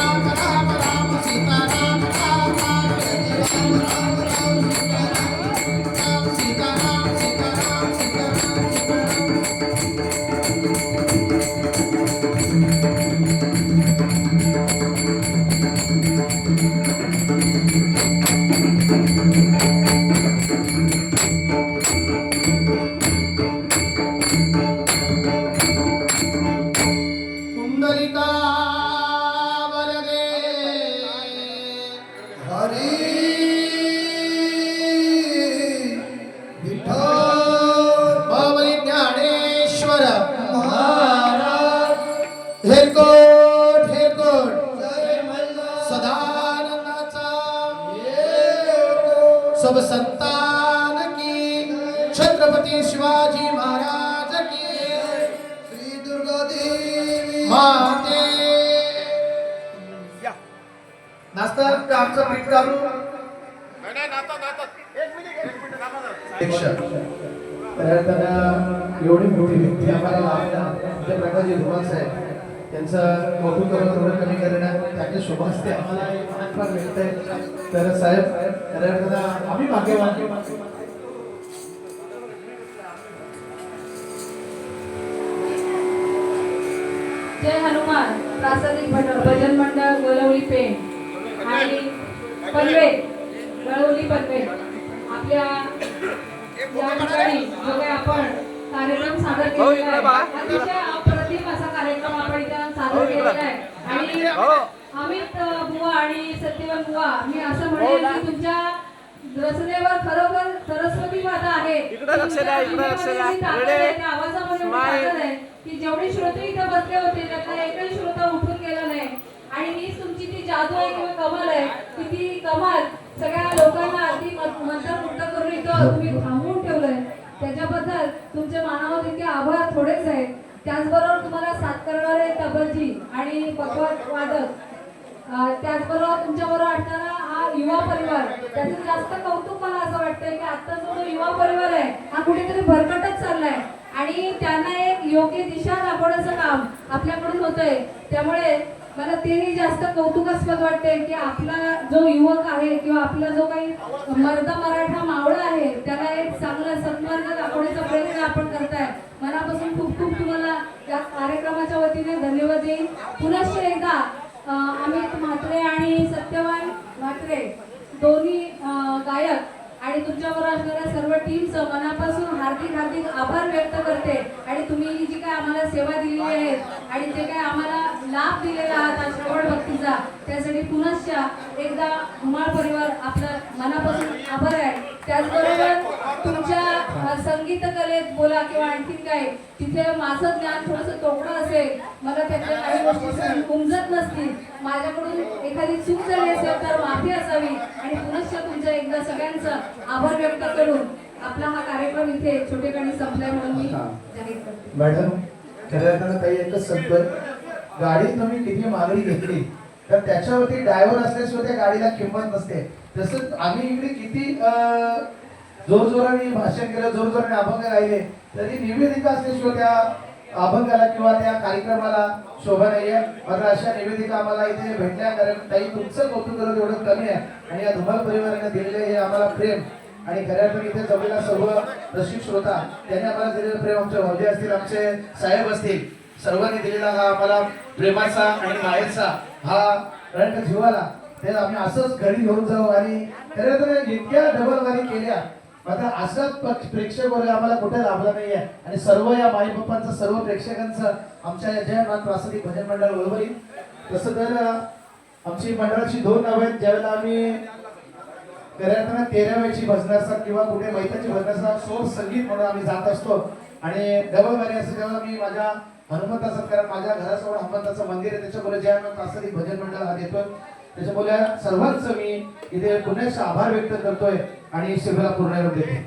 C: जय पांडुरंग पुंडलिका वरदे हरी विठ्ठल बाबा ज्ञानेश्वर महाराज हेरकोट हेरकोट सदानंदाचा सब संतान की छत्रपती शिवाजी महाराज की श्री दुर्गा देवी माते नाश्ता आमचं पीठ काढू तर त्यांना एवढी मोठी व्यक्ती आम्हाला लाभल्या त्या प्रकारचे धुमास आहे त्यांचं कौतुक करून थोडं कमी करणं त्याचे शुभास्ते आम्हाला फार मिळत आहे तर साहेब आम्ही भाग्यवान
A: जय हनुमान प्रासादिक भजन मंडळ गळवली पेण आणि पनवेल गळवली पनवेल आपल्या या ठिकाणी जो काही आपण कार्यक्रम सादर केलेला आहे अतिशय अप्रतिम असा कार्यक्रम आपण इथे सादर केलेला आहे आणि अमित बुवा आणि सत्यवान बुवा मी असं म्हणेन की तुमच्या रचनेवर खरोखर सरस्वती माता आहे त्या आवाजामध्ये ताकद आहे की जेवढे श्रोते इथं बसले होते त्यातला एकही श्रोता उठून गेला नाही आणि हीच तुमची ती जादू आहे किंवा कमाल आहे की ती कमाल सगळ्या लोकांना अगदी मंत्रमुग्ध करून इथं तुम्ही थांबवून ठेवलंय त्याच्याबद्दल तुमचे मानावर इतके आभार थोडेच आहेत त्याचबरोबर तुम्हाला साथ करणारे तबलजी आणि पखवाज वादक त्याचबरोबर तुमच्याबरोबर असणारा हा युवा परिवार त्याचं जास्त कौतुक मला असं वाटतंय की आत्ताचा जो युवा परिवार आहे हा कुठेतरी भरकटच चाललाय आणि त्यांना एक योग्य दिशा दाखवण्याचं काम आपल्याकडून होतंय त्यामुळे मला तेही जास्त कौतुकास्पद वाटते की आपला जो युवक आहे किंवा आपला जो काही मराठा मावळा आहे त्याला एक चांगला सन्मार्ग दाखवण्याचा प्रयत्न आपण करताय मनापासून खूप खूप तुम्हाला या कार्यक्रमाच्या वतीने धन्यवाद देईन पुनश्च एकदा अमित म्हात्रे आणि सत्यवान म्हात्रे दोन्ही गायक आणि तुमच्याबरोबर असणाऱ्या सर्व टीमचं मनापासून हार्दिक हार्दिक आभार व्यक्त करते आणि तुम्ही ही जी काय आम्हाला सेवा दिलेली आहे आणि जे काय आम्हाला लाभ दिलेला आहात आज श्रवण भक्तीचा, त्यासाठी पुनश्च एकदा धुमाळ परिवार आपलं मनापासून आभार आहे. त्याचबरोबर तुमच्या संगीत कलेत बोला किंवा आणखीन काय, तिथे माझं ज्ञान थोडंसं तोकडं असेल, मला त्यातल्या काही गोष्टी उमजत नसतील, माझ्याकडून एखादी चूक झाली असेल तर माफी असावी आणि पुनश्च तुमचं एकदा सगळ्यांचं आभार व्यक्त करून आपला हा कार्यक्रम इथे छोटेखानी संपलाय म्हणून मी जाहीर करते.
C: मॅडम, खरं ताई एकच सांगतोय, गाडी तुम्ही किती मागणी घेतली तर त्याच्यावरती ड्रायव्हर असल्याशिवाय त्या गाडीला किंमत नसते. तसंच आम्ही इकडे किती जोरजोराने भाषण केलं, जोरजोराने अभंग गायले, तरी निवेदिका असल्याशिवाय त्या अभंगाला किंवा त्या कार्यक्रमाला शोभा नाहीये. मात्र अशा निवेदिका आम्हाला इथे भेटल्या, कारण ताई तुमचं कौतुक करत एवढं कमी आहे आणि या धुमाळ परिवाराने दिलेले हे आम्हाला प्रेम आणि खऱ्या अर्थाने इथे जमलेला सर्व रसिक श्रोता त्यांनी आम्हाला दिलेलं प्रेम, आमचे वडील असतील, आमचे साहेब असतील, सर्वांनी दिलेला हा आम्हाला प्रेमाचा आणि मायेचा हा रंग जीवाला, ते आम्ही असंच घरी घेऊन जाऊ. आणि खऱ्या अर्थाने इतक्या डबलवारी केल्या, मात्र असं प्रेक्षक वर्ग आम्हाला कुठे लाभला नाहीये. आणि सर्व या माई बाप्पांचं, सर्व प्रेक्षकांचं आमच्या या जय नाथ प्रासदिक भजन मंडळ बरोबरी. तसं तर आमची मंडळाची 2 नाव आहेत. ज्यावेळेला आम्ही खऱ्या अर्थाने 13व्याची भजनाचा किंवा कुठे मैताची भजनाचा सोर संगीत म्हणून आम्ही जात असतो आणि डबलवारी असं जेव्हा मी माझ्या हनुमंताचं, कारण माझ्या घरासमोर हनुमंताचं मंदिर आहे, त्याच्यामुळे जय नाथ प्रासदिक भजन मंडळ हा देतोय. त्याच्यामुळे सर्वांचं मी इथे पुन्हा आभार व्यक्त करतोय आणि शिबिराला पूर्ण देतो.